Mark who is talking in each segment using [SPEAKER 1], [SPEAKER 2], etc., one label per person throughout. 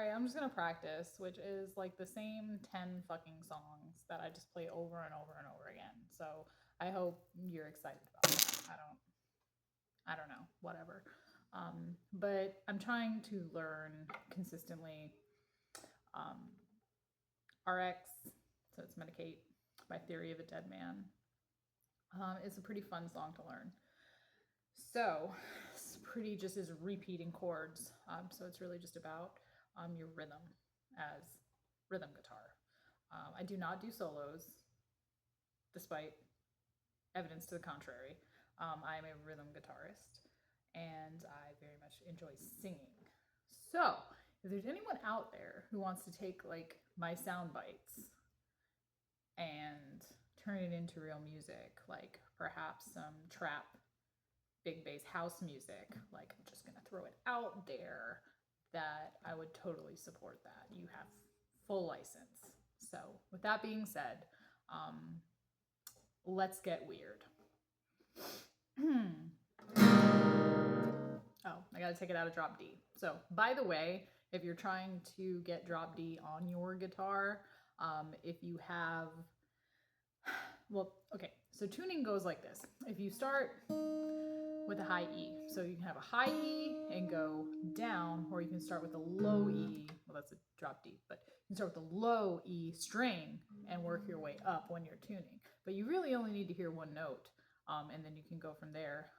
[SPEAKER 1] right, I'm just gonna practice, which is like the same 10 fucking songs that I just play over and over and over again. So I hope you're excited about that. I don't know, whatever. But I'm trying to learn consistently. RX, so it's Medicate by Theory of a Dead Man. It's a pretty fun song to learn. So it's pretty just as repeating chords. So it's really just about your rhythm as rhythm guitar. I do not do solos, despite evidence to the contrary. I am a rhythm guitarist, and I very much enjoy singing. So if there's anyone out there who wants to take like my sound bites and turn it into real music, like perhaps some trap, big bass house music, like I'm just gonna throw it out there, that I would totally support that. You have full license. So with that being said, let's get weird. Oh, I gotta take it out of drop D. So by the way, if you're trying to get drop D on your guitar, if you have, well, okay, so tuning goes like this. If you start with a high E, so you can have a high E and go down, or you can start with a low E, well that's a drop D, but you can start with a low E string and work your way up when you're tuning. But you really only need to hear one note, and then you can go from there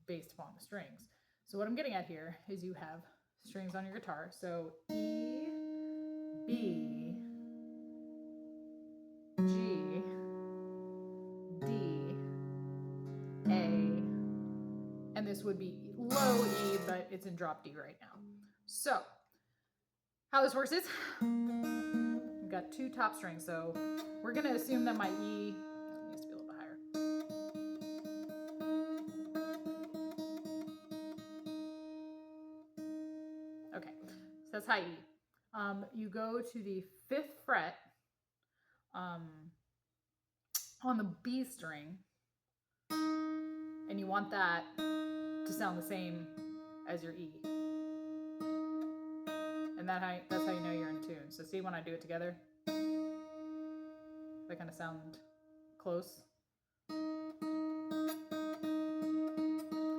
[SPEAKER 1] based upon the strings. So what I'm getting at here is you have strings on your guitar. So E, B, G, D, A, and this would be low E, but it's in drop D right now. So how this works is we've got two top strings. So we're going to assume that my E needs to be a little bit higher. Okay, so that's high E. You go to the 5th fret on the B string, and you want that to sound the same as your E. And that's how you know you're in tune. So see when I do it together? They kind of sound close.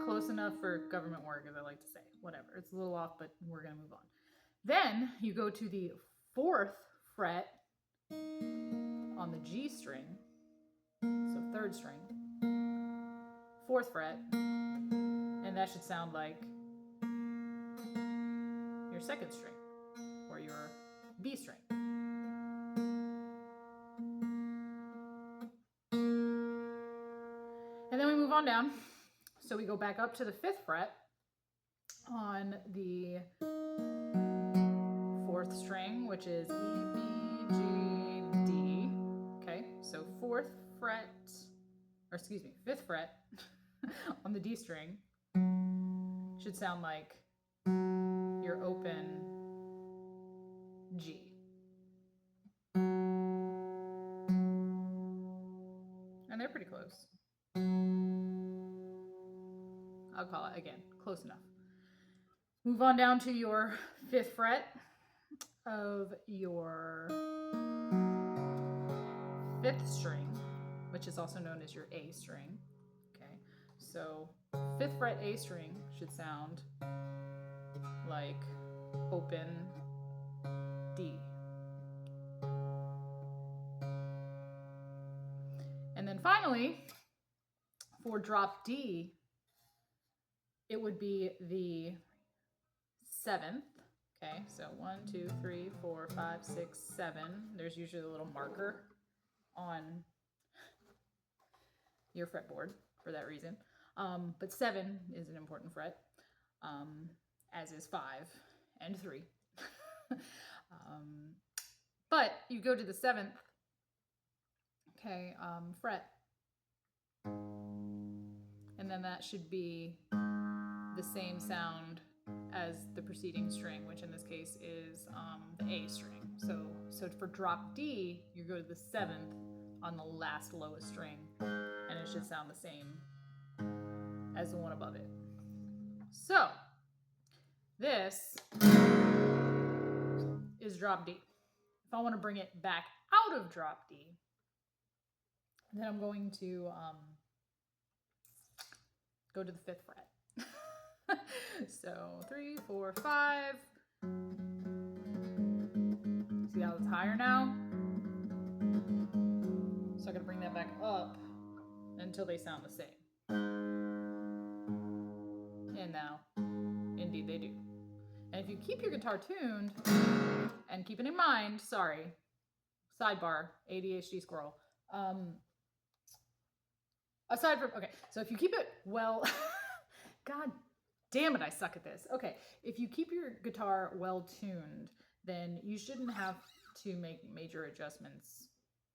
[SPEAKER 1] Close enough for government work, as I like to say. Whatever. It's a little off, but we're going to move on. Then you go to the 4th fret on the G string. So 3rd string. 4th fret. And that should sound like your 2nd string or your B string. And then we move on down. So we go back up to the 5th fret on the 4th string, which is E, B, G, D. Okay, so 5th fret on the D string should sound like your open G. And they're pretty close. I'll call it, again, close enough. Move on down to your 5th fret of your 5th string, which is also known as your A string. Okay, so 5th fret A string should sound like open D. And then finally, for drop D, it would be the 7th. Okay, so 1, 2, 3, 4, 5, 6, 7. There's usually a little marker on your fretboard for that reason. But 7 is an important fret, as is 5 and 3. But you go to the 7th, okay, fret, and then that should be the same sound as the preceding string, which in this case is the A string. So for drop D, you go to the 7th on the last lowest string, and it should sound the same as the one above it. So this is drop D. If I want to bring it back out of drop D, then I'm going to go to the 5th fret. So 3, 4, 5. See how it's higher now? So I gotta bring that back up until they sound the same. And now, indeed they do. And if you keep your guitar tuned, and keep it in mind, sorry, sidebar, ADHD squirrel. Aside from, okay, so if you keep it well, God damn it, I suck at this. Okay, if you keep your guitar well tuned, then you shouldn't have to make major adjustments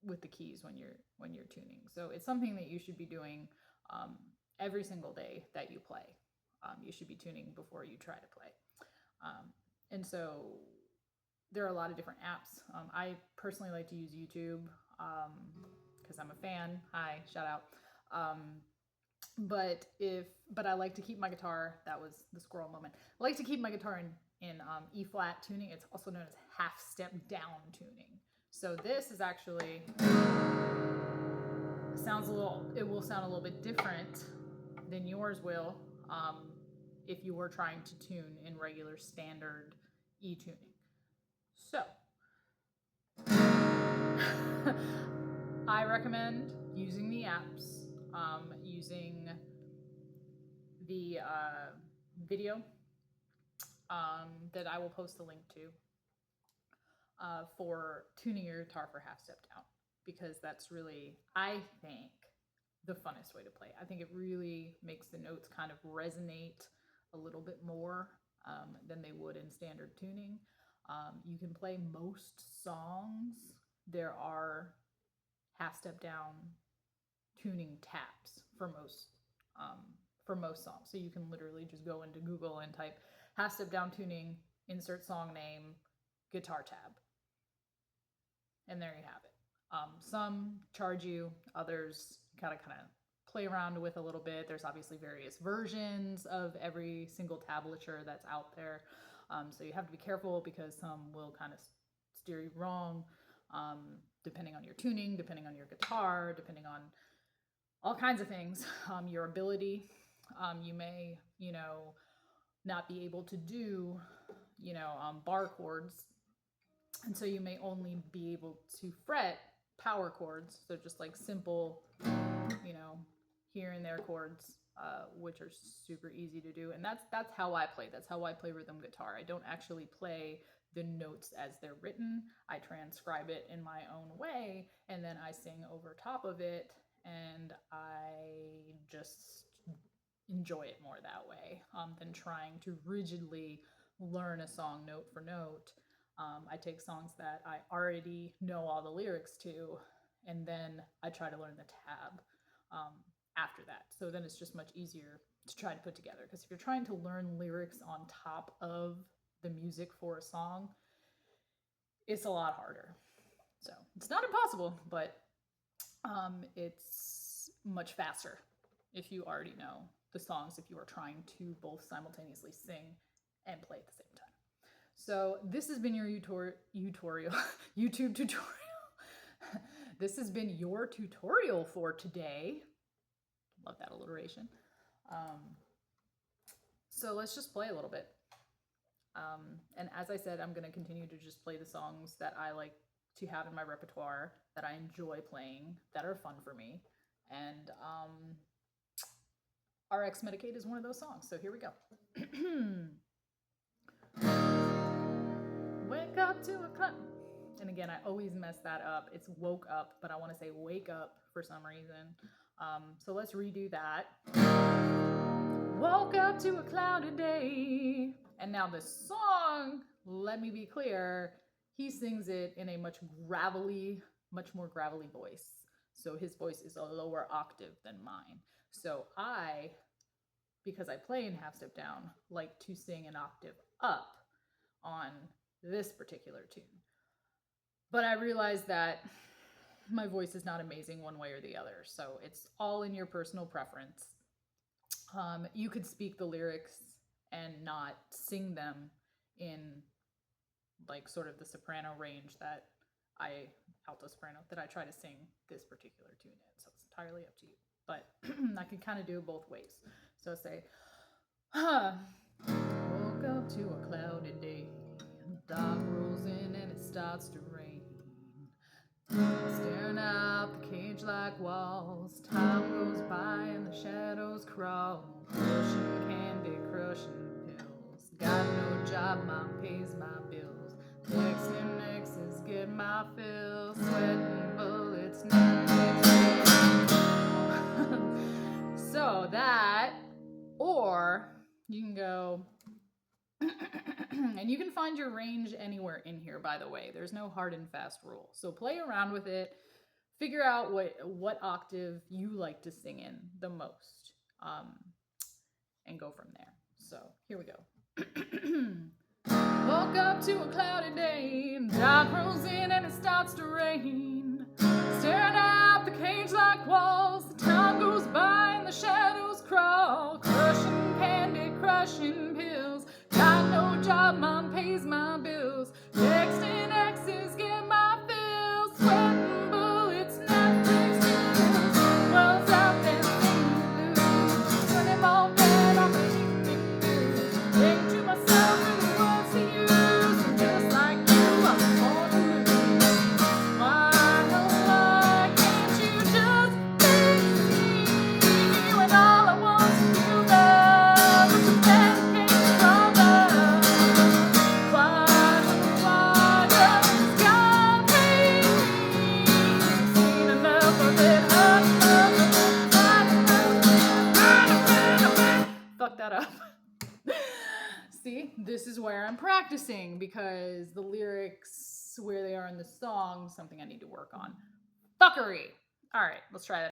[SPEAKER 1] with the keys when you're tuning. So it's something that you should be doing every single day that you play. You should be tuning before you try to play. And so there are a lot of different apps. I personally like to use YouTube because I'm a fan. Hi, shout out. But I like to keep my guitar, that was the squirrel moment. I like to keep my guitar in E flat tuning. It's also known as half step down tuning. So this is actually, it will sound a little bit different than yours will if you were trying to tune in regular standard E tuning. So I recommend using the apps, using the video that I will post the link to for tuning your guitar for half step down, because that's really, I think, the funnest way to play. I think it really makes the notes kind of resonate a little bit more than they would in standard tuning. You can play most songs. There are half step down tuning tabs for most songs. So you can literally just go into Google and type half step down tuning, insert song name, guitar tab. And there you have it. Some charge you, others gotta kind of play around with a little bit. There's obviously various versions of every single tablature that's out there. So you have to be careful because some will kind of steer you wrong, depending on your tuning, depending on your guitar, depending on all kinds of things. Your ability, you may, not be able to do, bar chords. And so you may only be able to fret power chords. So just like simple, here and there chords, which are super easy to do. And that's how I play. That's how I play rhythm guitar. I don't actually play the notes as they're written. I transcribe it in my own way, and then I sing over top of it, and I just enjoy it more that way than trying to rigidly learn a song note for note. I take songs that I already know all the lyrics to, and then I try to learn the tab after that. So then it's just much easier to try to put together. Because if you're trying to learn lyrics on top of the music for a song, it's a lot harder. So it's not impossible, but it's much faster if you already know the songs, if you are trying to both simultaneously sing and play at the same time. So this has been your YouTube tutorial. This has been your tutorial for today. Love that alliteration. So let's just play a little bit. And as I said, I'm going to continue to just play the songs that I like to have in my repertoire, that I enjoy playing, that are fun for me. And RX Medicaid is one of those songs. So here we go. Wake up to a clock. And again, I always mess that up. It's woke up, but I want to say wake up for some reason. So let's redo that. Woke up to a cloudy day. And now the song, let me be clear, he sings it in a much more gravelly voice. So his voice is a lower octave than mine. So I, because I play in half step down, like to sing an octave up on this particular tune. But I realize that my voice is not amazing one way or the other. So it's all in your personal preference. You could speak the lyrics and not sing them in like sort of the soprano range that alto soprano, that I try to sing this particular tune in. So it's entirely up to you. But I can kind of do it both ways. So say, woke up to a cloudy day, dark rolls in and it starts to rain. Staring out the cage-like walls, time goes by and the shadows crawl. Crushing candy, crushing pills. Got no job, mom pays my bills. Texting exes, get my fill. Sweating bullets, so that, or you can go, and you can find your range anywhere in here, by the way. There's no hard and fast rule. So play around with it. Figure out what octave you like to sing in the most, and go from there. So here we go. Woke up to a cloudy day, dark rolls in and it starts to rain. Staring out the cage-like walls, the time goes by and the shadows crawl. Crushing candy, crushing pills. Got no job, mom pays my bills. Texting exes, get my fill. Sweating bullets, Netflix bills. World's out there singing blues. Turning all dead on the evening news. Think to myself in the words to use. And just like you, I'm on the move. Why, oh, why can't you just be me when all I want to do love is to dedicate from love? Why does God hate me? Seen enough of it. Fuck that up. See, this is where I'm practicing, because the lyrics, where they are in the song, something I need to work on. Fuckery. All right, let's try that.